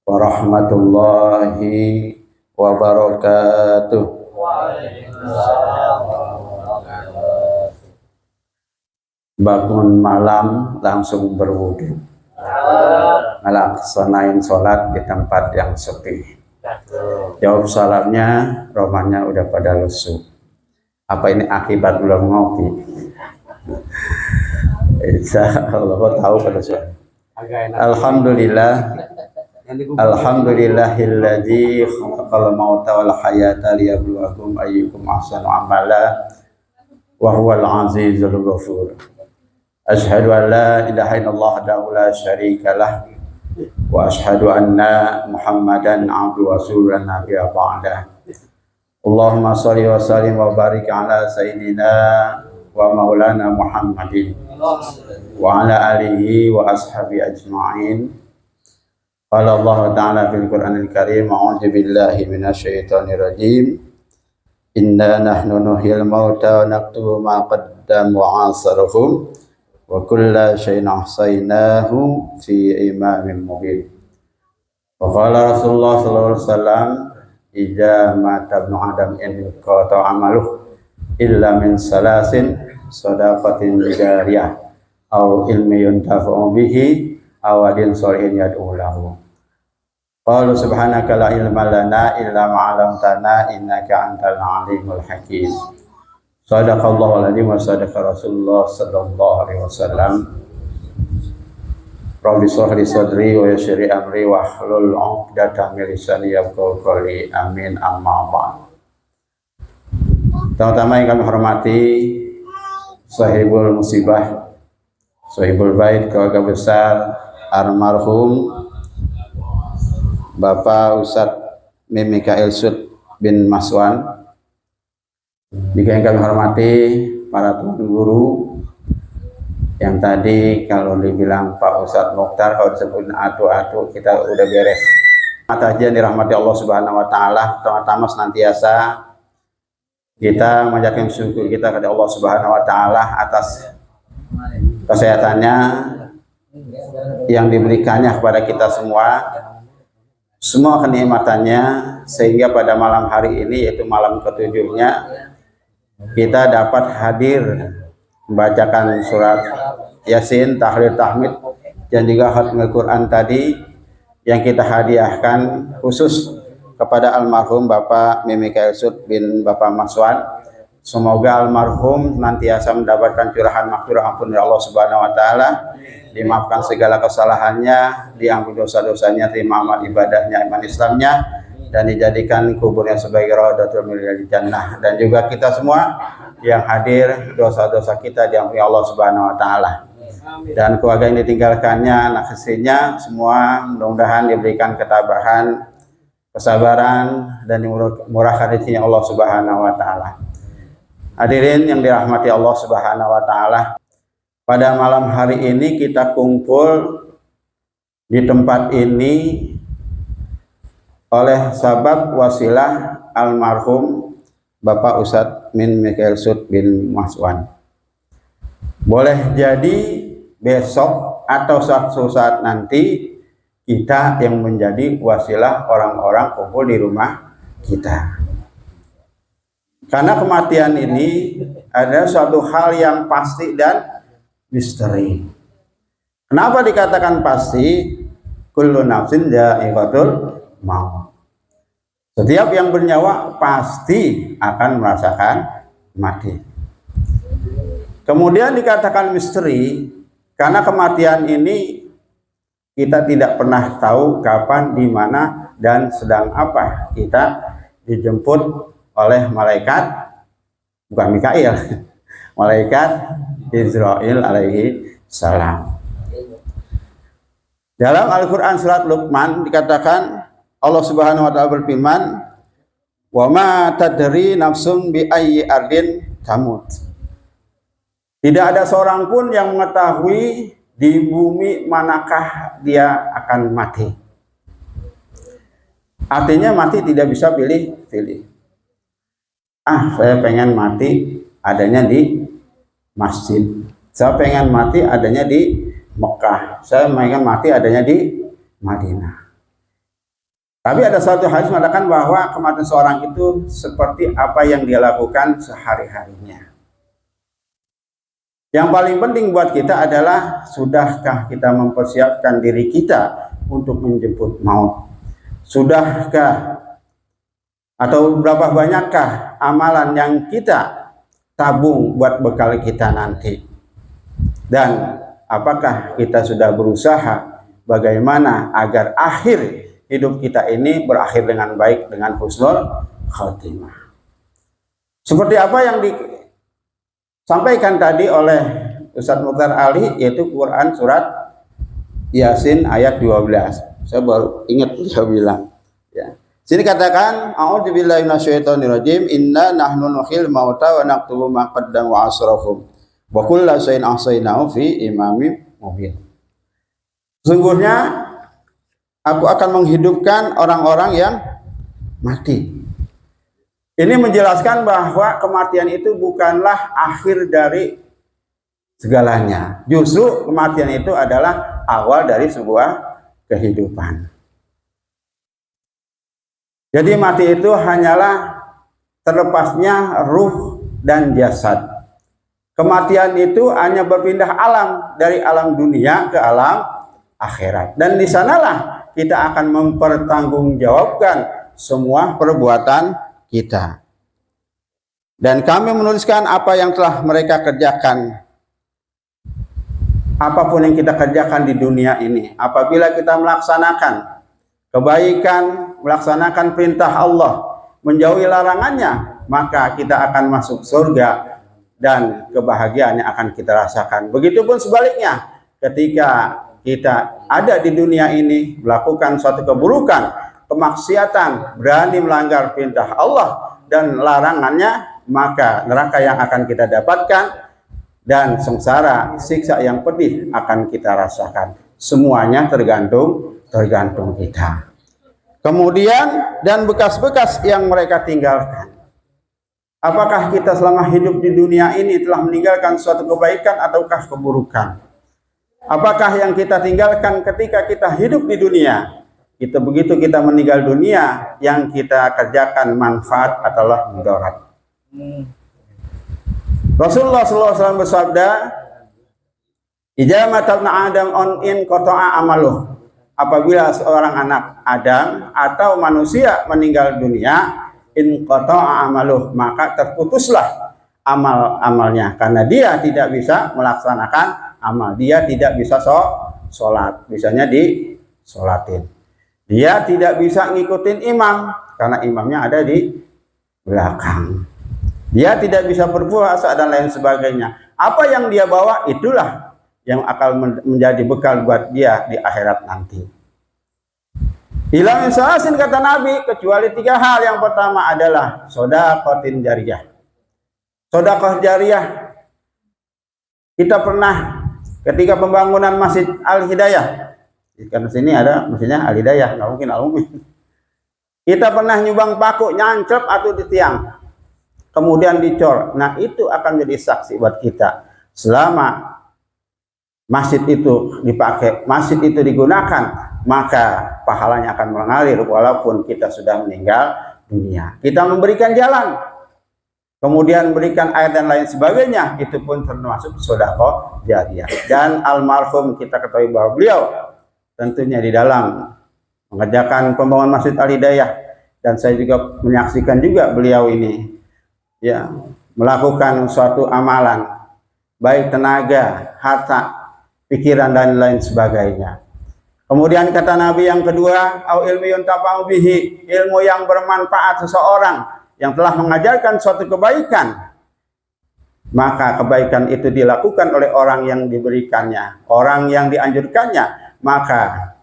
warahmatullahi wabarakatuh. Bangun malam langsung berwudu, melaksanain sholat di tempat yang sepi. Jawab salamnya, romannya udah pada lesu. Apa ini akibat belum ngopi? Insya Allah tahu pada suara. Alhamdulillah. Alhamdulillahilladzi khalaqal mauta wal hayata liyabluwakum ayyukum ahsanu amala wa huwal azizul ghafur. Asyhadu an la ilaha illallah wahdahu la syarikalah wa asyhadu anna Muhammadan abduhu wa rasuluhu nabiyya ba'dah. Allahumma shalli wa sallim wa barik ala sayyidina wa maulana Muhammadin wa ala alihi wa ashabi ajma'in. Qala Allah Ta'ala fil Qur'anil Karim, a'udzu billahi minasyaitonir rajim. Inna nahnu nuhyil mauta wa naktubu ma qaddamu wa asarahum wa kulla syai'in ahsaynahu fi imamin mubin. Wa qala Rasulullah sallallahu alaihi wasallam, idza mata ibnu adam in qata amaluhu illa min salasin shadaqatin jariyah aw ilmi yuntafa'u bihi awadin sholihin yad'u lahu. Qalu subhanaka la ilma lana illa ma 'allamtana innaka antal alimul hakim. Shadaqallahu alazim wa shadaqa Rasulullah sallallahu alaihi wasallam. Rabbi shrah li sadri wa yassir li amri wa hlul 'uqdatam min lisani yafqahu qawli. Amin amma ba'd. Pertama yang kami hormati sahibul musibah, sahibul bait, keluarga besar almarhum Bapak Ustadz Mikael Sud bin Maswan. Juga yang kami hormati para tuan guru yang tadi kalau dibilang Pak Ustadz Mokhtar, kalau disebutin atu-atu kita udah beres. Matajian dirahmati Allah Subhanahu wa Ta'ala. Pertama-tama senantiasa kita menjadikan syukur kita kepada Allah Subhanahu wa Ta'ala atas kesehatannya yang diberikannya kepada kita semua kenikmatannya, sehingga pada malam hari ini, yaitu malam ketujuhnya, kita dapat hadir membacakan surat Yasin, tahlil, tahmid, dan juga khatmul Quran tadi yang kita hadiahkan khusus kepada almarhum Bapak Mikael Sud bin Bapak Maswan. Semoga almarhum nantiasa mendapatkan curahan maghfirah ampun dari Allah Subhanahu wa Ta'ala, dimaafkan segala kesalahannya, diampuni dosa-dosanya, terima amal ibadahnya, iman Islamnya, dan dijadikan kuburnya sebagai raudatul minal jannah. Dan juga kita semua yang hadir, dosa-dosa kita diampuni Allah Subhanahu wa Ta'ala. Dan keluarga yang ditinggalkannya, anak istrinya, semua mudah-mudahan diberikan ketabahan, kesabaran, dan dimurahkan rezekinya Allah Subhanahu wa Ta'ala. Hadirin yang dirahmati Allah Subhanahu wa Ta'ala, pada malam hari ini kita kumpul di tempat ini oleh sabab wasilah almarhum Bapak Ustadz Mikael Sud bin Maswan. Boleh jadi besok atau suatu saat nanti kita yang menjadi wasilah orang-orang kumpul di rumah kita. Karena kematian ini adalah suatu hal yang pasti dan misteri. Kenapa dikatakan pasti? Kullu nafsin dha'iqatul maut. Setiap yang bernyawa pasti akan merasakan mati. Kemudian dikatakan misteri karena kematian ini kita tidak pernah tahu kapan, di mana, dan sedang apa kita dijemput oleh malaikat, bukan Mikail, malaikat Israel alaihi salam. Dalam Al-Quran surat Luqman dikatakan, Allah Subhanahu wa Ta'ala berfirman, wa ma tadri nafsun bi ayyi ardin tamut. Tidak ada seorang pun yang mengetahui di bumi manakah dia akan mati. Artinya mati tidak bisa pilih-pilih. Saya pengen mati adanya di masjid. Saya pengen mati adanya di Mekah. Saya pengen mati adanya di Madinah. Tapi ada suatu hadis mengatakan bahwa kematian seorang itu seperti apa yang dia lakukan sehari-harinya. Yang paling penting buat kita adalah sudahkah kita mempersiapkan diri kita untuk menjemput maut? Sudahkah atau berapa banyakkah amalan yang kita tabung buat bekal kita nanti? Dan apakah kita sudah berusaha bagaimana agar akhir hidup kita ini berakhir dengan baik, dengan husnul khatimah? Seperti apa yang disampaikan tadi oleh Ustadz Mukhtar Ali, yaitu Quran surat Yasin ayat 12. Saya baru ingat dia bilang. Ya. Sini katakan, a'udzubillahi minasyaitonirrajim, inna nahnu nuhyil mauta wa naktubu ma qaddamu wa asrafhum wa kullu shay'in ahsaynahu fi imamin mubin. Sesungguhnya aku akan menghidupkan orang-orang yang mati. Ini menjelaskan bahwa kematian itu bukanlah akhir dari segalanya. Justru kematian itu adalah awal dari sebuah kehidupan. Jadi mati itu hanyalah terlepasnya ruh dan jasad. Kematian itu hanya berpindah alam dari alam dunia ke alam akhirat. Dan di sanalah kita akan mempertanggungjawabkan semua perbuatan kita. Dan kami menuliskan apa yang telah mereka kerjakan. Apapun yang kita kerjakan di dunia ini, apabila kita melaksanakan kebaikan, melaksanakan perintah Allah, menjauhi larangannya, maka kita akan masuk surga dan kebahagiaan yang akan kita rasakan. Begitupun sebaliknya, ketika kita ada di dunia ini melakukan suatu keburukan, kemaksiatan, berani melanggar perintah Allah dan larangannya, maka neraka yang akan kita dapatkan dan sengsara, siksa yang pedih akan kita rasakan. Semuanya tergantung kita. Kemudian dan bekas-bekas yang mereka tinggalkan. Apakah kita selama hidup di dunia ini telah meninggalkan suatu kebaikan ataukah keburukan? Apakah yang kita tinggalkan ketika kita hidup di dunia, itu begitu kita meninggal dunia, yang kita kerjakan manfaat adalah mudarat. Rasulullah SAW bersabda, "Idza matabna Adam on in qata'a amaluh." Apabila seorang anak Adam atau manusia meninggal dunia, in qata'a amaluh, maka terputuslah amal-amalnya karena dia tidak bisa melaksanakan amal. Dia tidak bisa sholat, misalnya disolatin. Dia tidak bisa ngikutin imam karena imamnya ada di belakang. Dia tidak bisa berpuasa dan lain sebagainya. Apa yang dia bawa itulah yang akan menjadi bekal buat dia di akhirat nanti. Hilang salasin, kata Nabi, kecuali 3 hal. Yang pertama adalah shodaqatin jariyah. Shodaqah jariyah. Kita pernah ketika pembangunan Masjid Al-Hidayah, karena sini ada masjidnya Al-Hidayah, nggak mungkin Al-Umin. Kita pernah nyumbang paku, nyancep atau di tiang, kemudian dicor. Nah, itu akan jadi saksi buat kita. Selama masjid itu dipakai, masjid itu digunakan, maka pahalanya akan mengalir walaupun kita sudah meninggal dunia. Kita memberikan jalan, kemudian berikan air dan lain sebagainya, itu pun termasuk sedekah jariyah. Dan almarhum kita ketahui bahwa beliau tentunya di dalam mengerjakan pembangunan Masjid Al-Hidayah, dan saya juga menyaksikan juga beliau ini ya melakukan suatu amalan baik tenaga, harta, pikiran dan lain sebagainya. Kemudian kata Nabi yang kedua, au ilmi yuntafa'u bihi, ilmu yang bermanfaat seseorang yang telah mengajarkan suatu kebaikan, maka kebaikan itu dilakukan oleh orang yang diberikannya, orang yang dianjurkannya, maka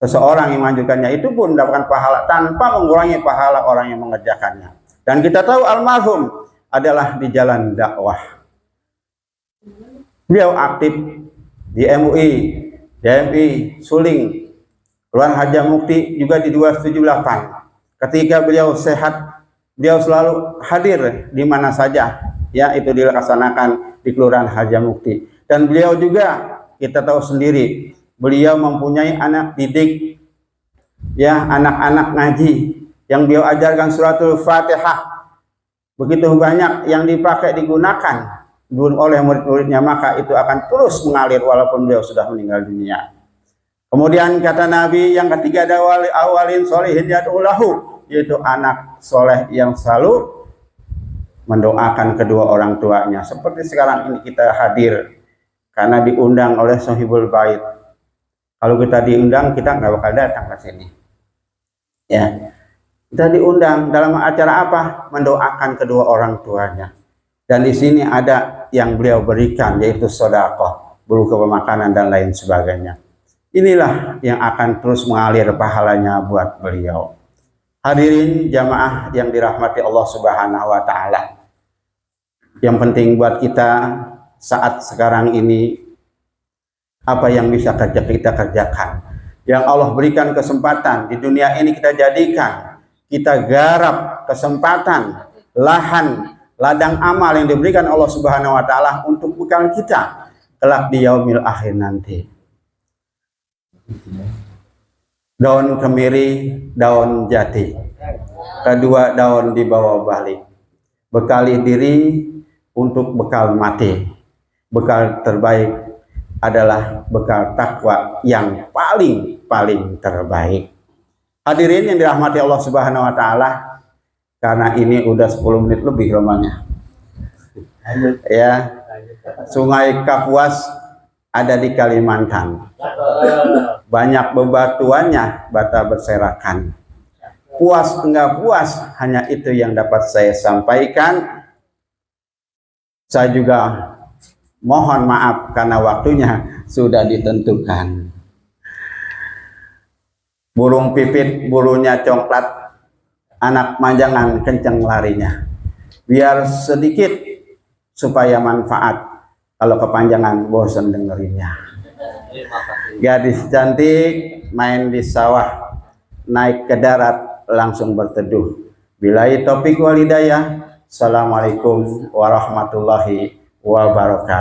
seseorang yang menganjurkannya itu pun mendapatkan pahala tanpa mengurangi pahala orang yang mengerjakannya. Dan kita tahu almarhum adalah di jalan dakwah. Beliau aktif di MUI, DMI, Suling, Kelurahan Harjamukti, juga di 278. Ketika beliau sehat, beliau selalu hadir di mana saja, ya itu dilaksanakan di Kelurahan Harjamukti. Dan beliau juga kita tahu sendiri, beliau mempunyai anak didik ya anak-anak ngaji yang beliau ajarkan suratul Fatihah begitu banyak yang dipakai digunakan oleh murid-muridnya, maka itu akan terus mengalir walaupun beliau sudah meninggal dunia. Kemudian kata Nabi yang ketiga, awalin solihin yad'ulahu, yaitu anak soleh yang selalu mendoakan kedua orang tuanya. Seperti sekarang ini kita hadir karena diundang oleh Sohibul Bait. Kalau kita diundang, kita nggak bakal datang ke sini. Ya, kita diundang dalam acara apa? Mendoakan kedua orang tuanya. Dan di sini ada yang beliau berikan, yaitu sedekah berupa makanan dan lain sebagainya. Inilah yang akan terus mengalir pahalanya buat beliau. Hadirin jamaah yang dirahmati Allah Subhanahu wa Ta'ala. Yang penting buat kita saat sekarang ini, apa yang bisa kita kerjakan. Yang Allah berikan kesempatan di dunia ini kita jadikan, kita garap kesempatan, lahan, ladang amal yang diberikan Allah Subhanahu wa Ta'ala untuk bekal kita kelak di yaumil akhir nanti. Daun kemiri, daun jati, kedua daun dibawa balik. Bekali diri untuk bekal mati. Bekal terbaik adalah bekal takwa yang paling terbaik. Hadirin yang dirahmati Allah Subhanahu wa Ta'ala, karena ini udah 10 menit lebih romanya. Ya, Sungai Kapuas ada di Kalimantan. Banyak bebatuannya, bata berserakan. Puas enggak puas, hanya itu yang dapat saya sampaikan. Saya juga mohon maaf karena waktunya sudah ditentukan. Burung pipit bulunya coklat, anak manjangan kenceng larinya. Biar sedikit supaya manfaat, kalau kepanjangan bosan dengerinnya. Gadis cantik main di sawah, naik ke darat langsung berteduh. Billahi taufiq wal hidayah. Assalamualaikum warahmatullahi wabarakatuh.